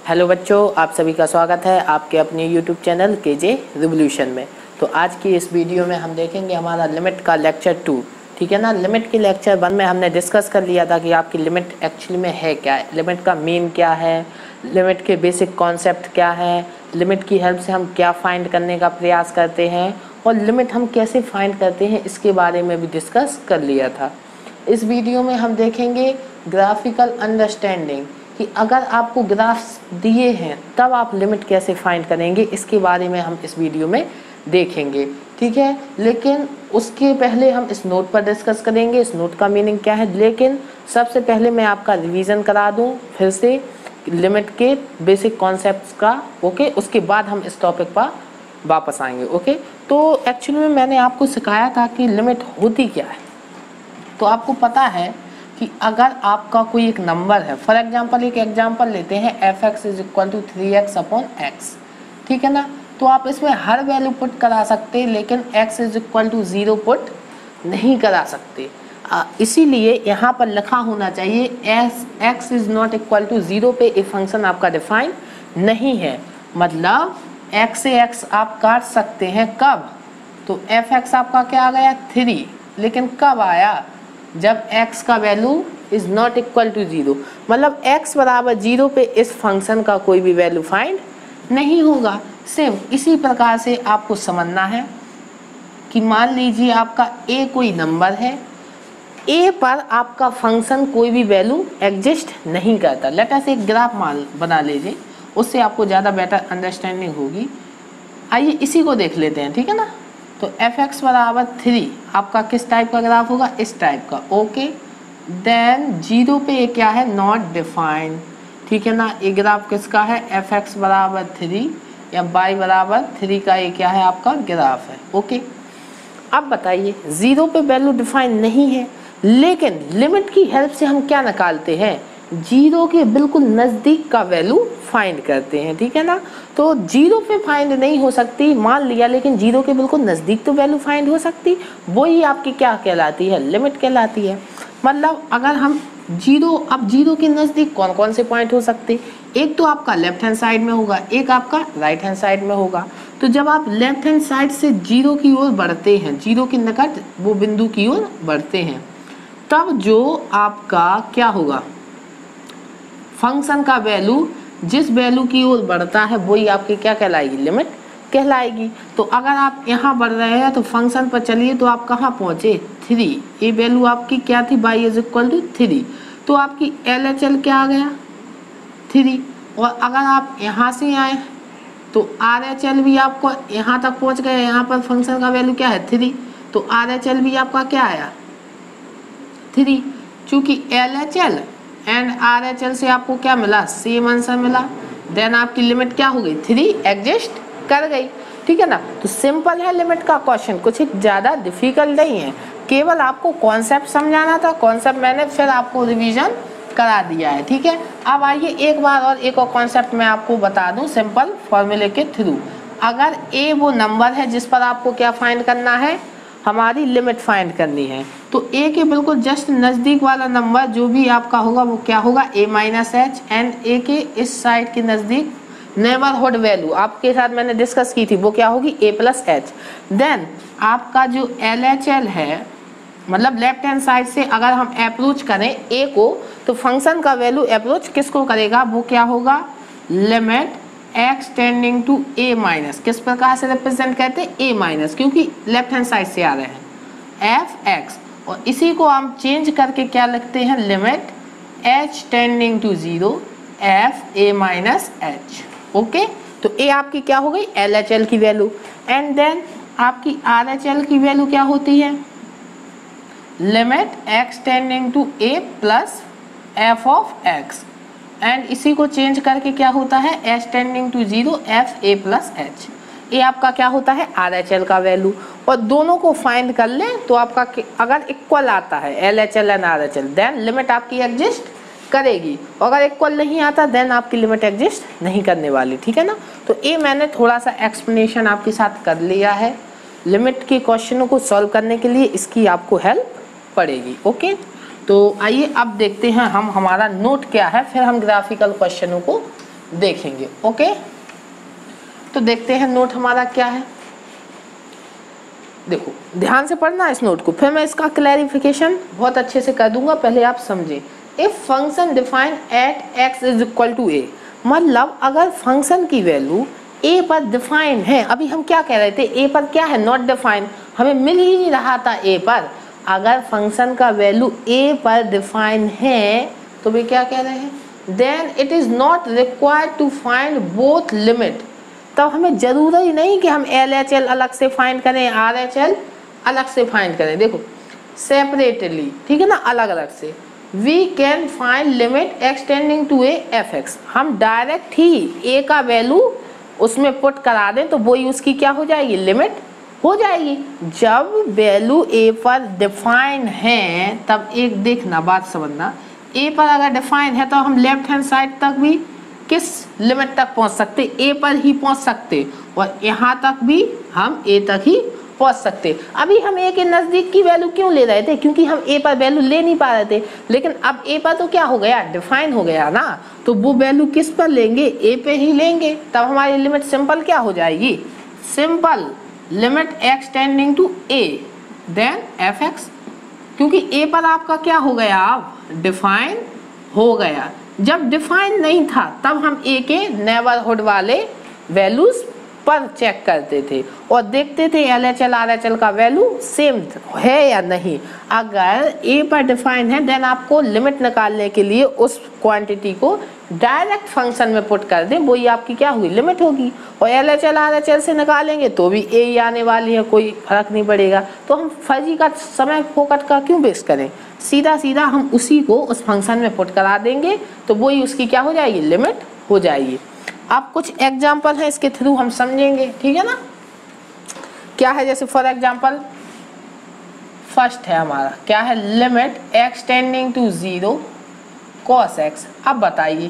Hello बच्चों, आप सभी का स्वागत है आपके अपने यूट्यूब चैनल केजे रिवोल्यूशन में। तो आज की इस वीडियो में हम देखेंगे हमारा लिमिट का लेक्चर 2। ठीक है ना। लिमिट के लेक्चर 1 में हमने डिस्कस कर लिया था कि आपकी लिमिट एक्चुअली में है क्या है, लिमिट का मीन क्या है, लिमिट के बेसिक कॉन्सेप्ट क्या है, लिमिट की हेल्प से हम क्या फाइंड करने का प्रयास करते हैं और लिमिट हम कैसे फाइंड करते हैं, इसके बारे में भी डिस्कस कर लिया था। इस वीडियो में हम देखेंगे ग्राफिकल अंडरस्टैंडिंग कि अगर आपको ग्राफ्स दिए हैं तब आप लिमिट कैसे फाइंड करेंगे, इसके बारे में हम इस वीडियो में देखेंगे। ठीक है, लेकिन उसके पहले हम इस नोट पर डिस्कस करेंगे इस नोट का मीनिंग क्या है। लेकिन सबसे पहले मैं आपका रिवीजन करा दूं फिर से लिमिट के बेसिक कॉन्सेप्ट्स का। ओके, उसके बाद हम इस टॉपिक पर वापस आएंगे। ओके, तो एक्चुअली में मैंने आपको सिखाया था कि लिमिट होती क्या है। तो आपको पता है कि अगर आपका कोई एक नंबर है, फॉर एग्जांपल एक एग्जांपल लेते हैं f(x) = 3x/x। ठीक है ना। तो आप इसमें हर वैल्यू पुट करा सकते, लेकिन x = 0 पुट नहीं करा सकते। इसीलिए यहाँ पर लिखा होना चाहिए x ≠ 0 पे एक फंक्शन आपका डिफाइन नहीं है। मतलब x से x आप काट सकते हैं, कब? तो f(x) आपका क्या आ गया 3, लेकिन कब आया? जब x का value is not equal to 0। मतलब x बराबर 0 पे इस फंक्शन का कोई भी वैल्यू फाइंड नहीं होगा। सेम इसी प्रकार से आपको समझना है कि मान लीजिए आपका a कोई नंबर है, a पर आपका फंक्शन कोई भी वैल्यू एग्जिस्ट नहीं करता। लेट अस एक ग्राफ बना लीजिए, उससे आपको ज़्यादा बेटर अंडरस्टैंडिंग होगी। आइए इसी को देख लेते हैं। ठीक है ना। तो f(x) = 3 आपका किस टाइप का ग्राफ होगा? इस टाइप का। ओके, देन 0 पे ये क्या है? Not defined. ठीक है ना। ये ग्राफ किसका है? f(x) = 3 या y = 3 का ये क्या है? आपका ग्राफ है। ओके, अब बताइए 0 पे वैल्यू डिफाइन नहीं है, लेकिन लिमिट की हेल्प से हम क्या निकालते हैं? 0 के बिल्कुल नज़दीक का वैल्यू फाइंड करते हैं। ठीक है ना। तो 0 पे फाइंड नहीं हो सकती मान लिया, लेकिन 0 के बिल्कुल नज़दीक तो वैल्यू फाइंड हो सकती, वही आपकी क्या कहलाती है? लिमिट कहलाती है। मतलब अगर हम 0 के नज़दीक कौन कौन से पॉइंट हो सकते? एक तो आपका लेफ्ट हैंड साइड में होगा, एक आपका राइट हैंड साइड में होगा। तो जब आप लेफ्ट हैंड साइड से 0 की ओर बढ़ते हैं, 0 के निकट वो बिंदु की ओर बढ़ते हैं, तब जो आपका क्या होगा? फंक्शन का वैल्यू जिस वैल्यू की ओर बढ़ता है वही आपकी क्या कहलाएगी? लिमिट कहलाएगी। तो अगर आप यहाँ बढ़ रहे हैं तो फंक्शन पर चलिए, तो आप कहाँ पहुँचे? 3। ये वैल्यू आपकी क्या थी? y = 3। तो आपकी LHL क्या आ गया? 3। और अगर आप यहाँ से आए तो RHL भी आपको यहाँ तक पहुँच गए। यहाँ पर फंक्शन का वैल्यू क्या है? 3। तो RHL भी आपका क्या आया? 3। चूँकि LHL एंड RHL से आपको क्या मिला? सेम आंसर मिला। देन आपकी लिमिट क्या हो गई? 3 एग्जिस्ट कर गई। ठीक है ना। तो सिंपल है लिमिट का क्वेश्चन, कुछ ज़्यादा डिफिकल्ट नहीं है, केवल आपको कॉन्सेप्ट समझाना था। कॉन्सेप्ट मैंने फिर आपको रिवीजन करा दिया है। ठीक है। अब आइए एक बार और एक और कॉन्सेप्ट मैं आपको बता दूं सिंपल फॉर्मूले के थ्रू। अगर a वो नंबर है जिस पर आपको क्या फाइंड करना है? हमारी लिमिट फाइंड करनी है। तो a के बिल्कुल जस्ट नज़दीक वाला नंबर जो भी आपका होगा वो क्या होगा? a-h। एंड a के इस साइड के नज़दीक नेबरहुड वैल्यू आपके साथ मैंने डिस्कस की थी, वो क्या होगी? a+h। देन आपका जो LHL है, मतलब लेफ्ट हैंड साइड से अगर हम अप्रोच करें a को, तो फंक्शन का वैल्यू अप्रोच किसको करेगा? वो क्या होगा? Limit x tending to a-। किस प्रकार से रिप्रेजेंट करते हैं? a-, क्योंकि लेफ्ट हैंड साइड से आ रहे हैं f(x), और इसी को हम चेंज करके क्या लिखते हैं? Limit h tending to 0 f(a-h)। Okay, तो a आपकी क्या हो गई? LHL की वैल्यू। एंड देन आपकी RHL की वैल्यू क्या होती है? Limit x tending to a plus f(x), and इसी को चेंज करके क्या होता है? h tending to 0 f(a+h)। ये आपका क्या होता है? RHL का वैल्यू। और दोनों को फाइंड कर लें तो आपका अगर इक्वल आता है LHL and RHL, then limit आपकी एग्जिस्ट करेगी। और अगर इक्वल नहीं आता देन आपकी लिमिट एग्जिस्ट नहीं करने वाली। ठीक है ना। तो ये मैंने थोड़ा सा एक्सप्लेनेशन आपके साथ कर लिया है। लिमिट के क्वेश्चनों को सॉल्व करने के लिए इसकी आपको हेल्प पड़ेगी। ओके, तो आइए अब देखते हैं हम हमारा नोट क्या है, फिर हम ग्राफिकल क्वेश्चनों को देखेंगे। ओके, तो देखते हैं नोट हमारा क्या है। देखो ध्यान से पढ़ना इस नोट को, फिर मैं इसका क्लैरिफिकेशन बहुत अच्छे से कर दूंगा, पहले आप समझें। If function define at X is equal to A, मतलब अगर फंक्शन की वैल्यू ए पर डिफाइन है, अभी हम क्या कह रहे थे, ए पर क्या है, नॉट डिफाइन, हमें मिल ही नहीं रहा था ए पर। अगर फंक्शन का वैल्यू ए पर डिफाइन है तो वे क्या कह रहे हैं, then it is not required to find both limit. तब हमें जरूरत ही नहीं कि हम LHL अलग से फाइंड करें, RHL अलग से फाइंड करें। देखो सेपरेटली, ठीक है ना, अलग अलग से। We can find limit x tending to a f x, हम डायरेक्ट ही ए का वैल्यू उसमें पुट करा दें तो वही उसकी क्या हो जाएगी, लिमिट हो जाएगी। जब वैल्यू ए पर डिफाइन है तब एक देखना, बात समझना, ए पर अगर डिफाइन है तो हम लेफ्ट हैंड साइड तक भी किस लिमिट तक पहुंच सकते, ए पर ही पहुंच सकते, और यहाँ तक भी हम ए तक ही पहुंच सकते। अभी हम ए के नज़दीक की वैल्यू क्यों ले रहे थे, क्योंकि हम ए पर वैल्यू ले नहीं पा रहे थे। लेकिन अब ए पर तो क्या हो गया, डिफाइन हो गया ना, तो वो वैल्यू किस पर लेंगे, ए पे ही लेंगे। तब हमारी लिमिट सिंपल क्या हो जाएगी, simple limit x tending to a then f x, क्योंकि ए पर आपका क्या हो गया, अब डिफाइन हो गया। जब डिफाइन नहीं था तब हम ए के नेबरहुड वाले वैल्यूज पर चेक करते थे और देखते थे LHL RHL का वैल्यू सेम है या नहीं। अगर ए पर डिफाइन है देन आपको लिमिट निकालने के लिए उस क्वांटिटी को डायरेक्ट फंक्शन में पुट कर दें, वही आपकी क्या हुई, लिमिट होगी। और LHL RHL से निकालेंगे तो भी ए ही आने वाली है, कोई फर्क नहीं पड़ेगा। तो हम फर्जी का समय फोकट का क्यों वेस्ट करें, सीधा सीधा हम उसी को उस फंक्शन में पुट करा देंगे तो वही उसकी क्या हो जाएगी, लिमिट हो जाएगी। अब कुछ एग्जाम्पल है इसके थ्रू हम समझेंगे, ठीक है ना। क्या है, जैसे फॉर एग्जाम्पल फर्स्ट है हमारा, क्या है, limit x tending to 0 cos x। अब बताइए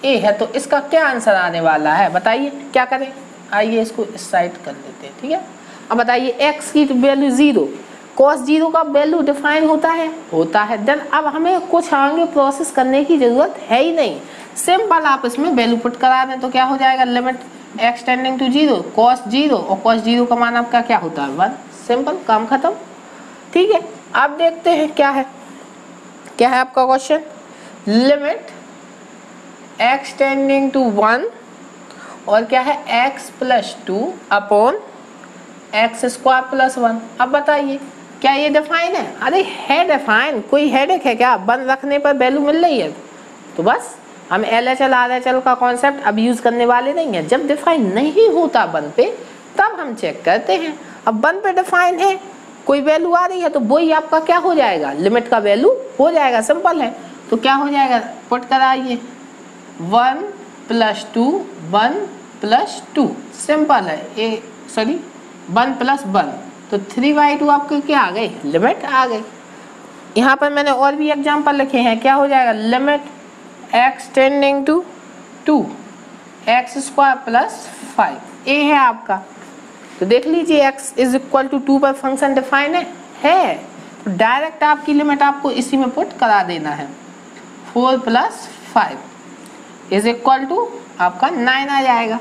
ए है तो इसका क्या आंसर आने वाला है, बताइए क्या करें। आइए इसको इस साइड कर लेते हैं, ठीक है। अब बताइए x की वैल्यू 0, cos 0 का वैल्यू डिफाइन होता है देन अब हमें कुछ आगे प्रोसेस करने की जरूरत है ही नहीं, सिंपल आप इसमें वैल्यू पुट करा दें तो क्या हो जाएगा, limit x tending to 0 cos 0, और cos 0 का मान आपका क्या होता है, 1, सिंपल, काम खत्म, ठीक है। अब देखते हैं क्या है आपका question, limit x tending to 1 और क्या है x plus 2 upon x square plus 1। अब बताइए क्या ये डिफाइन है, अरे है डिफाइन, कोई हेडेक है क्या, बंद रखने पर वैल्यू मिल रही है तो बस। हम LHL RHL का कॉन्सेप्ट अब यूज करने वाले नहीं है, जब डिफाइन नहीं होता बंद पे तब हम चेक करते हैं। अब बंद पे डिफाइन है, कोई वैल्यू आ रही है तो वही आपका क्या हो जाएगा, लिमिट का वैल्यू हो जाएगा, सिंपल है। तो क्या हो जाएगा, पुट कराइए 1 प्लस 2 1 प्लस 2, सिंपल है, 1 प्लस 1 तो 3/2 आपके क्या आ गई, लिमिट आ गई। यहाँ पर मैंने और भी एग्जांपल लिखे हैं, क्या हो जाएगा, limit x tending to 2 x square plus 5, ए है आपका, तो देख लीजिए x इज इक्वल टू 2 पर फंक्शन डिफाइन है तो डायरेक्ट आपकी लिमिट आपको इसी में पुट करा देना है। 4 प्लस 5 इज इक्वल टू आपका 9 आ जाएगा।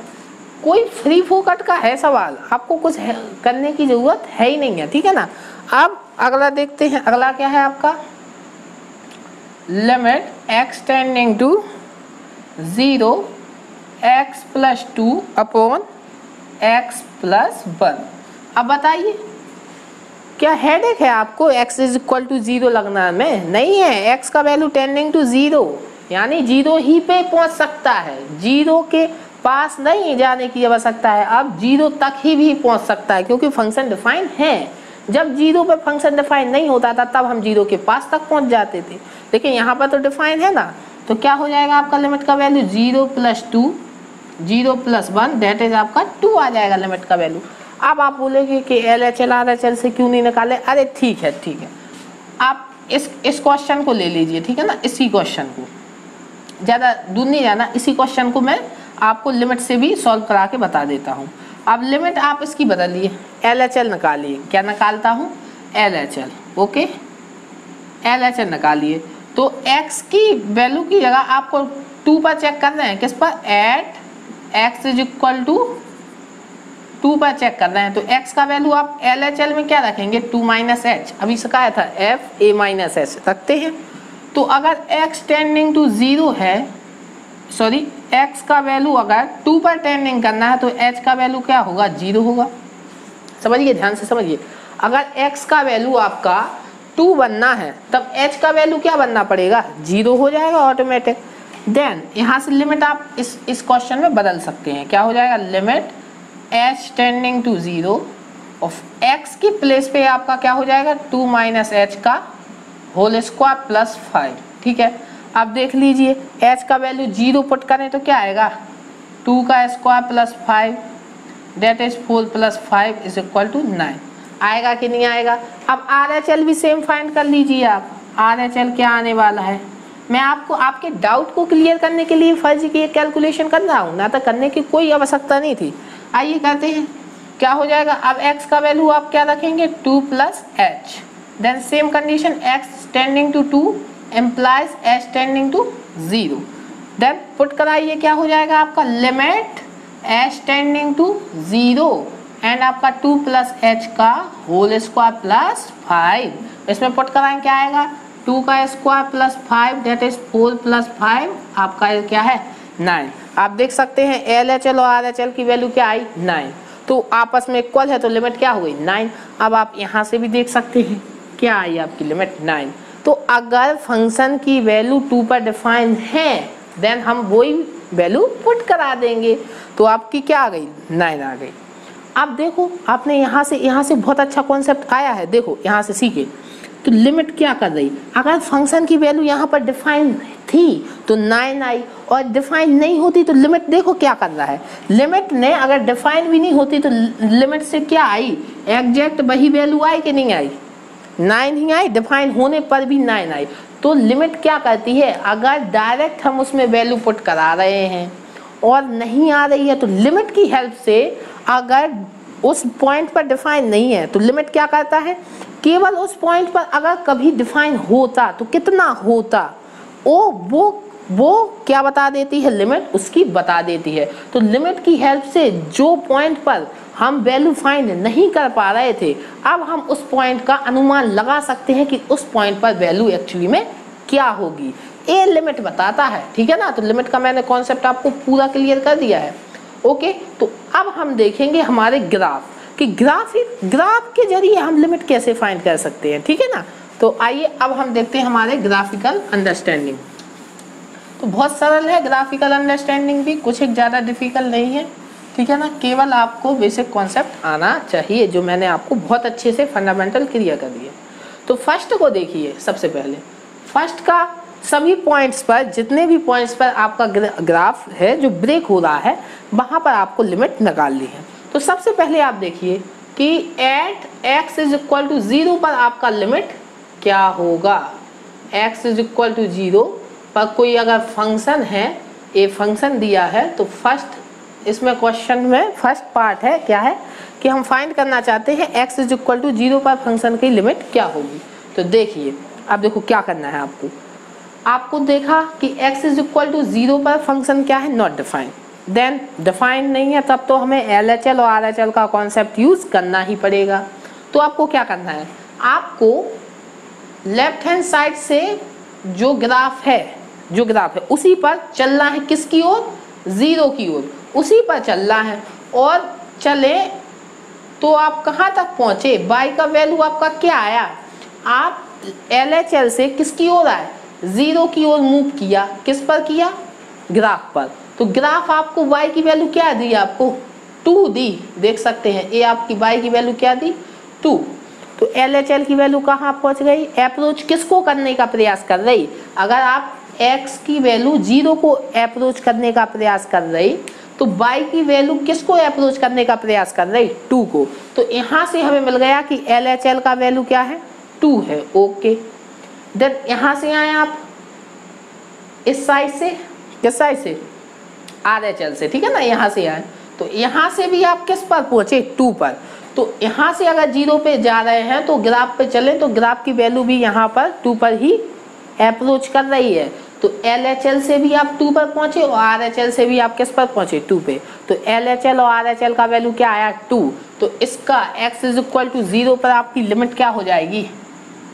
कोई फ्री फोकट का है सवाल, आपको कुछ करने की जरूरत है ही नहीं है, ठीक है ना। अब अगला देखते हैं, अगला क्या है आपका, limit x tending to 0 x plus 2 upon x plus 1। अब बताइए क्या हेडेक है आपको x इज इक्वल टू 0 लगना में, नहीं है, x का वैल्यू टेंडिंग टू 0 यानी 0 ही पे पहुंच सकता है, 0 के पास नहीं जाने की आवश्यकता है, अब 0 तक ही भी पहुंच सकता है क्योंकि फंक्शन डिफाइन है। जब 0 पे फंक्शन डिफाइन नहीं होता था तब हम 0 के पास तक पहुंच जाते थे, लेकिन यहाँ पर तो डिफाइन है ना, तो क्या हो जाएगा आपका लिमिट का value 0 plus 2 0 plus 1 that is आपका 2 आ जाएगा लिमिट का वैल्यू। अब आप बोलेंगे कि LHL RHL से क्यों नहीं निकाले, अरे ठीक है आप इस क्वेश्चन को ले लीजिए, ठीक है ना, इसी क्वेश्चन को, ज़्यादा दूर नहीं जाना, इसी क्वेश्चन को मैं आपको लिमिट से भी सॉल्व करा के बता देता हूँ। अब लिमिट आप इसकी बदलिए, LHL निकालिए, क्या निकालता हूँ, LHL, ओके, LHL निकालिए तो x की वैल्यू की जगह आपको 2 पर चेक कर रहे हैं, किस पर, at x is equal to 2 पर चेक कर रहे हैं। तो x का वैल्यू आप LHL में क्या रखेंगे, 2 माइनस एच, अभी सिखाया था f a माइनस एच रखते हैं। तो अगर x टेंडिंग टू 0 है, सॉरी x का वैल्यू अगर 2 पर टेंडिंग करना है तो h का वैल्यू क्या होगा, 0 होगा। समझिए, ध्यान से समझिए, अगर x का वैल्यू आपका 2 बनना है तब h का वैल्यू क्या बनना पड़ेगा, 0 हो जाएगा ऑटोमेटिक। देन यहाँ से लिमिट आप इस क्वेश्चन में बदल सकते हैं, क्या हो जाएगा, limit h tending to 0 of x की प्लेस पे आपका क्या हो जाएगा, 2 माइनस एच का होल स्क्वायर प्लस 5। ठीक है, अब देख लीजिए h का वैल्यू 0 पुट करें तो क्या आएगा, 2 का square plus 5 that is 4 plus 5 is equal to 9। आएगा कि नहीं आएगा। अब RHL भी सेम फाइंड कर लीजिए आप, RHL क्या आने वाला है। मैं आपको आपके डाउट को क्लियर करने के लिए फर्जी की एक कैलकुलेशन कर रहा हूँ, ना तो करने की कोई आवश्यकता नहीं थी। आइए करते हैं, क्या हो जाएगा। अब x का वैल्यू आप क्या रखेंगे, 2 plus h, then same condition x tending to 2 implies h tending to 0, then put कराइए, क्या हो जाएगा आपका, limit h tending to 0 and आपका 2 प्लस एच का होल स्क्वायर प्लस 5। इसमें पुट कराएं, क्या आएगा, 2 का square plus 5 that is 4 plus 5 आपका क्या है, 9। आप देख सकते हैं LHL और RHL की वैल्यू क्या आई, 9। तो आपस में इक्वल है तो लिमिट क्या हो गई, 9। अब आप यहाँ से भी देख सकते हैं क्या आई आपकी लिमिट, 9। तो अगर फंक्शन की वैल्यू 2 पर डिफाइन है देन हम वही वैल्यू पुट करा देंगे। तो आपकी क्या आ गई, 9 आ गई। अब देखो आपने यहाँ से बहुत अच्छा कॉन्सेप्ट आया है, देखो यहाँ से सीखे। तो लिमिट क्या कर रही, अगर फंक्शन की वैल्यू यहाँ पर डिफाइन थी तो 9 आई, और डिफाइन नहीं होती तो लिमिट देखो क्या कर रहा है। लिमिट ने अगर डिफाइन भी नहीं होती तो लिमिट से क्या आई, एग्जैक्ट वही वैल्यू आई कि नहीं आई, 9 ही आई, डिफाइन होने पर भी 9 आई। तो लिमिट क्या करती है, अगर डायरेक्ट हम उसमें वैल्यू पुट करा रहे हैं और नहीं आ रही है तो लिमिट की हेल्प से, अगर उस पॉइंट पर डिफाइन नहीं है तो लिमिट क्या करता है, केवल उस पॉइंट पर अगर कभी डिफाइन होता तो कितना होता, वो क्या बता देती है, लिमिट उसकी बता देती है। तो लिमिट की हेल्प से जो पॉइंट पर हम वैल्यू फाइंड नहीं कर पा रहे थे, अब हम उस पॉइंट का अनुमान लगा सकते हैं कि उस पॉइंट पर वैल्यू एक्चुअली में क्या होगी। ये लिमिट बताता है, ठीक है ना। तो लिमिट का मैंने कॉन्सेप्ट आपको पूरा क्लियर कर दिया है। ओके, तो अब हम देखेंगे हमारे ग्राफ कि ग्राफ के जरिए हम लिमिट कैसे फाइंड कर सकते हैं, ठीक है ना। तो आइए अब हम देखते हैं हमारे ग्राफिकल अंडरस्टैंडिंग। तो बहुत सरल है ग्राफिकल अंडरस्टैंडिंग भी, कुछ एक ज़्यादा डिफिकल्ट नहीं है, ठीक है ना। केवल आपको बेसिक कॉन्सेप्ट आना चाहिए, जो मैंने आपको बहुत अच्छे से फंडामेंटल क्लियर कर दिए। तो फर्स्ट को देखिए, सबसे पहले फर्स्ट का सभी पॉइंट्स पर, जितने भी पॉइंट्स पर आपका ग्राफ है जो ब्रेक हो रहा है, वहाँ पर आपको लिमिट निकालनी है। तो सबसे पहले आप देखिए कि at x is equal to 0 पर आपका लिमिट क्या होगा। x इज इक्वल टू 0 पर कोई अगर फंक्शन है, ए फंक्शन दिया है, तो फर्स्ट इसमें क्वेश्चन में फर्स्ट पार्ट है क्या है कि हम फाइंड करना चाहते हैं x इज इक्वल टू 0 पर फंक्शन की लिमिट क्या होगी। तो देखिए, अब देखो क्या करना है आपको देखा कि x इज इक्वल टू 0 पर फंक्शन क्या है, नॉट डिफाइंड। देन डिफाइंड नहीं है तब तो हमें LHL और RHL का कॉन्सेप्ट यूज करना ही पड़ेगा। तो आपको क्या करना है, आपको लेफ्ट हैंड साइड से जो ग्राफ है उसी पर चलना है, किसकी ओर, 0 की ओर, उसी पर चलना है। और चले तो आप कहाँ तक पहुँचे, y का वैल्यू आपका क्या आया, आप LHL से किसकी ओर आए, 0 की ओर मूव किया, किस पर किया, ग्राफ पर। तो ग्राफ आपको y की वैल्यू क्या दी, आपको 2 दी, देख सकते हैं ये आपकी y की वैल्यू क्या दी, 2। तो LHL की वैल्यू कहाँ पहुँच गई, अप्रोच किसको करने का प्रयास कर रही, अगर आप x की वैल्यू 0 को अप्रोच करने का प्रयास कर रही तो y की वैल्यू किसको अप्रोच करने का प्रयास कर रही, 2 को। तो यहाँ से हमें मिल गया कि LHL का वैल्यू क्या है, 2 है। ओके, देन यहाँ से आए आप इस साइड से, किस साइड से, RHL से, ठीक है ना, यहाँ से आए तो यहाँ से भी आप किस पर पहुँचे, 2 पर। तो यहाँ से अगर 0 पे जा रहे हैं तो ग्राफ पे चले तो ग्राफ की वैल्यू भी यहाँ पर 2 पर ही अप्रोच कर रही है। तो LHL से भी आप 2 पर पहुंचे और RHL से भी आप किस पर पहुंचे 2 पे। तो LHL और RHL का वैल्यू क्या आया 2। तो इसका x = 0 पर आपकी लिमिट क्या हो जाएगी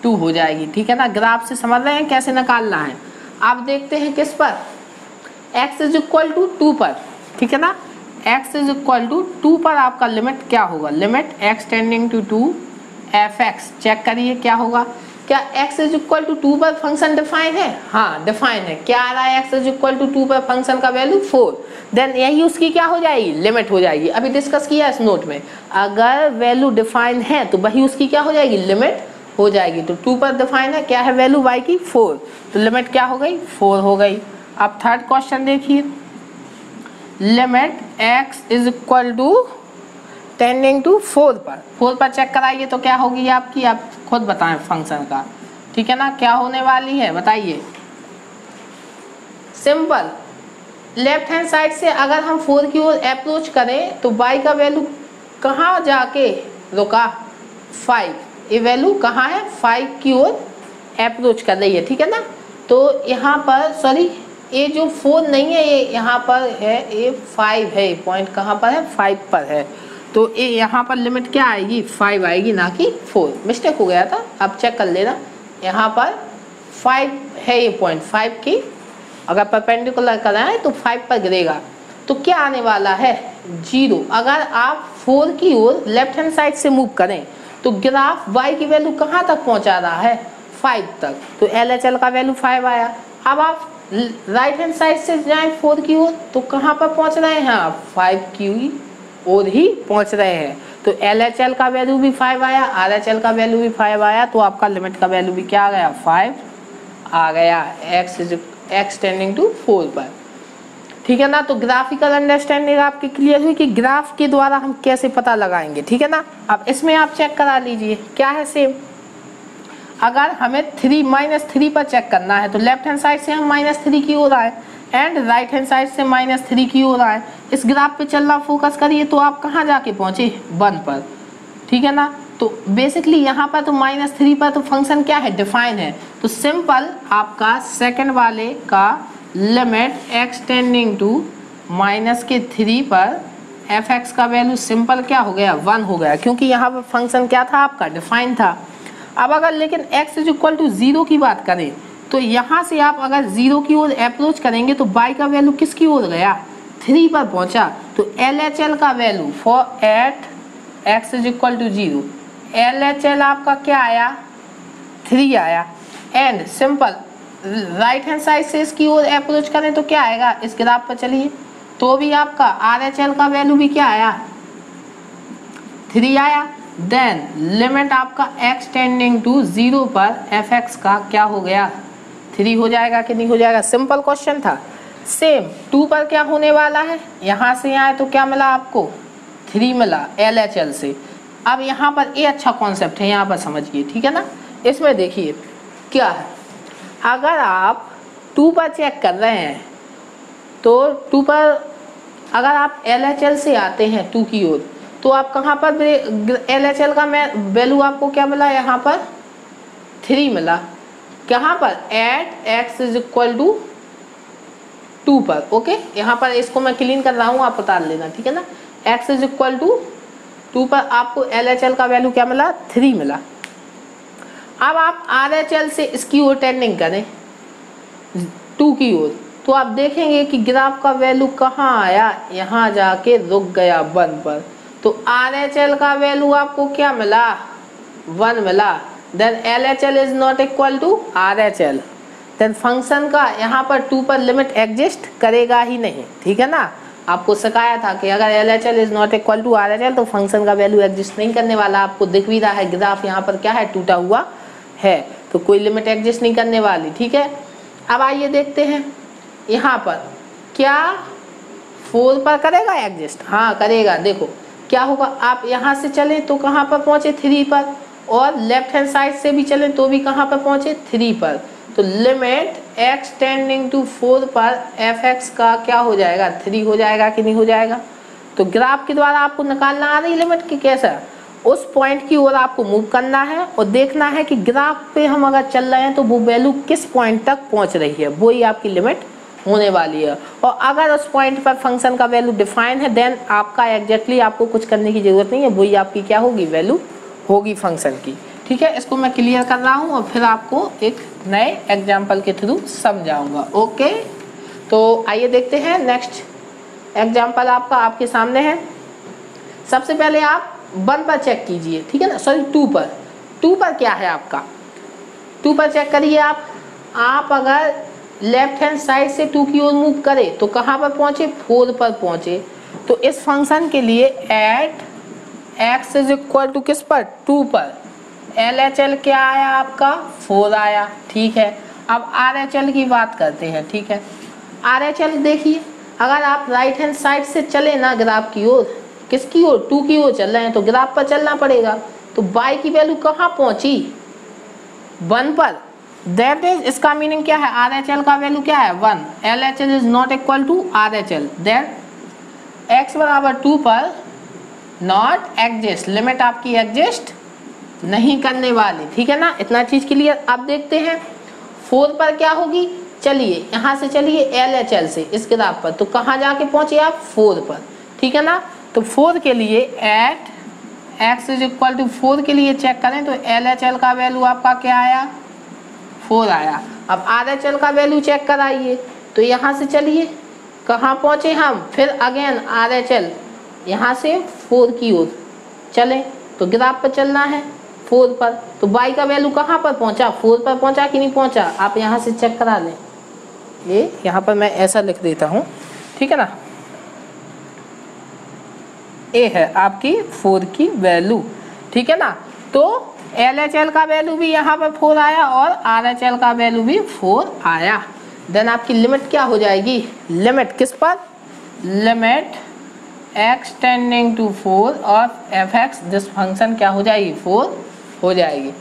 2 हो जाएगी। ठीक है ना, ग्राफ से समझ रहे हैं कैसे निकालना है। आप देखते हैं किस पर x = 2 पर। ठीक है ना, x = 2 पर आपका लिमिट क्या होगा, limit x tending to 2 fx। Check करिए क्या होगा, क्या x = 2 पर फंक्शन डिफाइन है, हाँ डिफाइन है। क्या आ रहा है x = 2 पर फंक्शन का वैल्यू 4, देन यही उसकी क्या हो जाएगी लिमिट हो जाएगी। अभी डिस्कस किया इस नोट में, अगर वैल्यू डिफाइन है तो वही उसकी क्या हो जाएगी लिमिट हो जाएगी। तो 2 पर डिफाइन है, क्या है वैल्यू y की 4, तो लिमिट क्या हो गई 4 हो गई। अब थर्ड क्वेश्चन देखिए, लिमिट x टेंडिंग टू 4 पर चेक कराइए तो क्या होगी आपकी, आप खुद बताएं फंक्शन का। ठीक है ना, क्या होने वाली है बताइए। सिंपल, लेफ्ट हैंड साइड से अगर हम 4 की ओर अप्रोच करें तो y का वैल्यू कहाँ जाके रुका 5, ये वैल्यू कहाँ है 5 की ओर अप्रोच कर रही है। ठीक है ना, तो यहाँ पर सॉरी ये जो 4 नहीं है ये यहाँ पर है, ये 5 है, पॉइंट कहाँ पर है 5 पर है। तो ये यहाँ पर लिमिट क्या आएगी 5 आएगी ना कि 4, मिस्टेक हो गया था, आप चेक कर लेना। यहाँ पर 5 है ये पॉइंट, 5 की अगर परपेंडिकुलर कराएं तो 5 पर गिरेगा, तो क्या आने वाला है 0। अगर आप 4 की ओर लेफ्ट हैंड साइड से मूव करें तो ग्राफ y की वैल्यू कहाँ तक पहुँचा रहा है 5 तक, तो LHL का वैल्यू 5 आया। अब आप राइट हैंड साइड से जाएं 4 की ओर तो कहाँ पर पहुँच रहे हैं आप 5 की ओर ही पहुँच रहे हैं। तो LHL का वैल्यू भी 5 आया, RHL का वैल्यू भी 5 आया, तो आपका लिमिट का वैल्यू भी क्या आ गया 5 आ गया x टेंडिंग टू 4 पर। ठीक है ना, तो ग्राफिकल अंडरस्टैंडिंग आपकी क्लियर हुई कि ग्राफ के द्वारा हम कैसे पता लगाएंगे। ठीक है ना, अब इसमें आप चेक करा लीजिए क्या है सेम। अगर हमें 3 पर चेक करना है तो लेफ्ट हैंड साइड से हम -3 की ओर आए एंड राइट हैंड साइड से -3 की ओर आए। इस ग्राफ पे चलना फोकस करिए तो आप कहाँ जाके पहुँचे 1 पर। ठीक है ना, तो बेसिकली यहाँ पर तो -3 पर तो फंक्शन क्या है डिफाइन है, तो सिंपल आपका सेकंड वाले का लिमिट x टेंडिंग टू -3 पर fx का वैल्यू सिंपल क्या हो गया 1 हो गया, क्योंकि यहाँ पर फंक्शन क्या था आपका डिफाइन था। अब अगर लेकिन x = 0 की बात करें तो यहाँ से आप अगर 0 की ओर अप्रोच करेंगे तो y का वैल्यू किसकी ओर गया 3 पर पहुँचा। तो LHL का value for at x = 0 LHL आपका क्या आया 3 आया। And simple right hand side से इसकी ओर अप्रोच करें तो क्या आएगा, इस ग्राफ पर चलिए तो भी आपका RHL का वैल्यू भी क्या आया 3 आया। देन लिमिट आपका x टेंडिंग टू 0 पर fx का क्या हो गया 3 हो जाएगा कि नहीं हो जाएगा। सिंपल क्वेश्चन था। सेम 2 पर क्या होने वाला है, यहाँ से आए तो क्या मिला आपको 3 मिला LHL से। अब यहाँ पर ये अच्छा कॉन्सेप्ट है, यहाँ पर समझिए। ठीक है ना, इसमें देखिए क्या है, अगर आप 2 पर चेक कर रहे हैं तो 2 पर अगर आप LHL से आते हैं 2 की ओर तो आप कहाँ पर LHL का वैल्यू आपको क्या मिला, यहाँ पर 3 मिला। कहाँ पर एट x = 2 पर। ओके, यहाँ पर इसको मैं क्लीन कर रहा हूँ, आप बता लेना। ठीक है ना, x = 2 पर आपको LHL का वैल्यू क्या मिला 3 मिला। अब आप RHL से इसकी ओर टेंडिंग करें 2 की ओर तो आप देखेंगे कि ग्राफ का वैल्यू कहाँ आया, यहाँ जाके रुक गया 1 पर। तो RHL का वैल्यू आपको क्या मिला 1 मिला। Then LHL is not equal to RHL, then function का यहाँ पर 2 पर लिमिट एग्जिस्ट करेगा ही नहीं। ठीक है ना, आपको सिखाया था कि अगर LHL is not equal to RHL तो फंक्शन का वैल्यू एग्जिस्ट नहीं करने वाला। आपको दिख भी रहा है ग्राफ यहाँ पर क्या है टूटा हुआ है, तो कोई लिमिट एग्जिस्ट नहीं करने वाली। ठीक है, अब आइए देखते हैं यहाँ पर क्या 4 पर करेगा एग्जिस्ट, हाँ करेगा। देखो क्या होगा, आप यहाँ से चलें तो कहाँ पर पहुँचे 3 पर, और लेफ्ट हैंड साइड से भी चलें तो भी कहाँ पर पहुँचे 3 पर। तो लिमिट x टेंडिंग टू 4 पर fx का क्या हो जाएगा 3 हो जाएगा कि नहीं हो जाएगा। तो ग्राफ के द्वारा आपको निकालना आ रही लिमिट की कैसा, उस पॉइंट की ओर आपको मूव करना है और देखना है कि ग्राफ पे हम अगर चल रहे हैं तो वो वैल्यू किस पॉइंट तक पहुंच रही है, वो ही आपकी लिमिट होने वाली है। और अगर उस पॉइंट पर फंक्शन का वैल्यू डिफाइन है देन आपका एग्जैक्टली आपको कुछ करने की जरूरत नहीं है, वही आपकी क्या होगी, वैल्यू होगी फंक्शन की। ठीक है, इसको मैं क्लियर कर रहा हूँ और फिर आपको एक नए एग्जाम्पल के थ्रू समझाऊंगा। ओके, तो आइए देखते हैं नेक्स्ट एग्जाम्पल आपका आपके सामने है। सबसे पहले आप 1 पर चेक कीजिए, ठीक है ना, सॉरी 2 पर। 2 पर क्या है आपका, 2 पर चेक करिए आप अगर लेफ्ट हैंड साइड से 2 की ओर मूव करें तो कहाँ पर पहुँचे, 4 पर पहुँचे। तो इस फंक्शन के लिए at x is equal to किस पर, 2 पर, LHL क्या आया आपका, 4 आया। ठीक है, अब RHL की बात करते हैं। ठीक है, RHL देखिए, अगर आप राइट हैंड साइड से चले ना ग्राफ की ओर, किसकी ओर, 2 की ओर चल रहे हैं तो ग्राफ पर चलना पड़ेगा। तो y की वैल्यू कहाँ पहुंची, 1 पर। दैट इज, इसका मीनिंग क्या है, RHL का वैल्यू क्या है, 1। LHL is not equal to RHL। That x बराबर 2 पर नॉट एग्जिस्ट, लिमिट आपकी एग्जिस्ट नहीं करने वाली। ठीक है ना, इतना चीज क्लियर। अब देखते हैं 4 पर क्या होगी, चलिए यहाँ से चलिए LHL से इस ग्राफ पर, तो कहाँ जाके पहुंचे आप, 4 पर। ठीक है ना, तो 4 के लिए at x is equal to 4 के लिए चेक करें तो LHL का वैल्यू आपका क्या आया, 4 आया। अब RHL का वैल्यू चेक कराइए, तो यहाँ से चलिए कहाँ पहुँचे हम, फिर अगेन RHL यहाँ से 4 की ओर चलें तो ग्राफ पर चलना है 4 पर। तो y का वैल्यू कहाँ पर पहुँचा, 4 पर पहुँचा कि नहीं पहुँचा, आप यहाँ से चेक करा लें। ये यहाँ पर मैं ऐसा लिख देता हूँ, ठीक है ना, ए है आपकी 4 की वैल्यू। ठीक है ना, तो LHL का वैल्यू भी यहाँ पर 4 आया और RHL का वैल्यू भी 4 आया। देन आपकी लिमिट क्या हो जाएगी, लिमिट किस पर, लिमिट x टेंडिंग टू 4 और fx दिस फंक्शन क्या हो जाएगी, 4 हो जाएगी।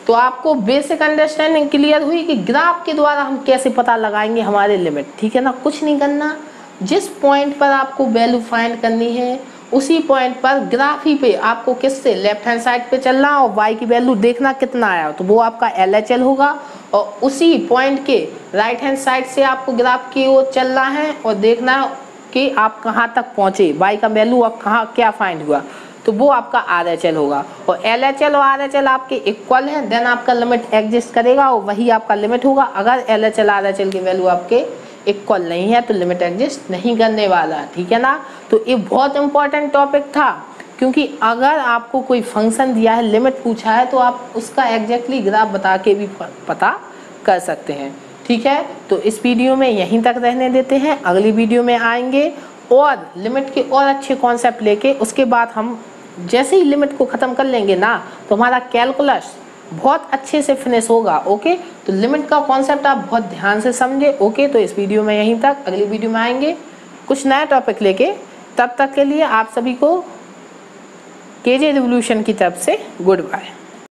तो आपको बेसिक अंडरस्टैंडिंग क्लियर हुई कि ग्राफ के द्वारा हम कैसे पता लगाएंगे हमारे लिमिट। ठीक है ना, कुछ नहीं करना, जिस पॉइंट पर आपको वैल्यू फाइंड करनी है उसी पॉइंट पर ग्राफ ही पे आपको किससे, लेफ्ट हैंड साइड पे चलना और y की वैल्यू देखना कितना आया, तो वो आपका LHL होगा। और उसी पॉइंट के राइट हैंड साइड से आपको ग्राफ की ओर चलना है और देखना कि आप कहाँ तक पहुँचे, y का वैल्यू और कहाँ क्या फाइंड हुआ, तो वो आपका RHL होगा। और LHL और RHL आपके इक्वल हैं, देन आपका लिमिट एग्जिस्ट करेगा और वही आपका लिमिट होगा। अगर LHL RHL की वैल्यू आपके इक्वल नहीं है तो लिमिट एग्जिस्ट नहीं करने वाला। ठीक है ना, तो ये बहुत इंपॉर्टेंट टॉपिक था, क्योंकि अगर आपको कोई फंक्शन दिया है, लिमिट पूछा है, तो आप उसका एग्जैक्टली ग्राफ बता के भी पता कर सकते हैं। ठीक है, तो इस वीडियो में यहीं तक रहने देते हैं, अगली वीडियो में आएंगे और लिमिट के और अच्छे कॉन्सेप्ट लेके। उसके बाद हम जैसे ही लिमिट को ख़त्म कर लेंगे ना तो हमारा कैलकुलस बहुत अच्छे से फिनिश होगा। ओके, तो लिमिट का कॉन्सेप्ट आप बहुत ध्यान से समझे। ओके, तो इस वीडियो में यहीं तक, अगली वीडियो में आएंगे कुछ नया टॉपिक लेके। तब तक के लिए आप सभी को केजे रिवोल्यूशन की तरफ से गुड बाय।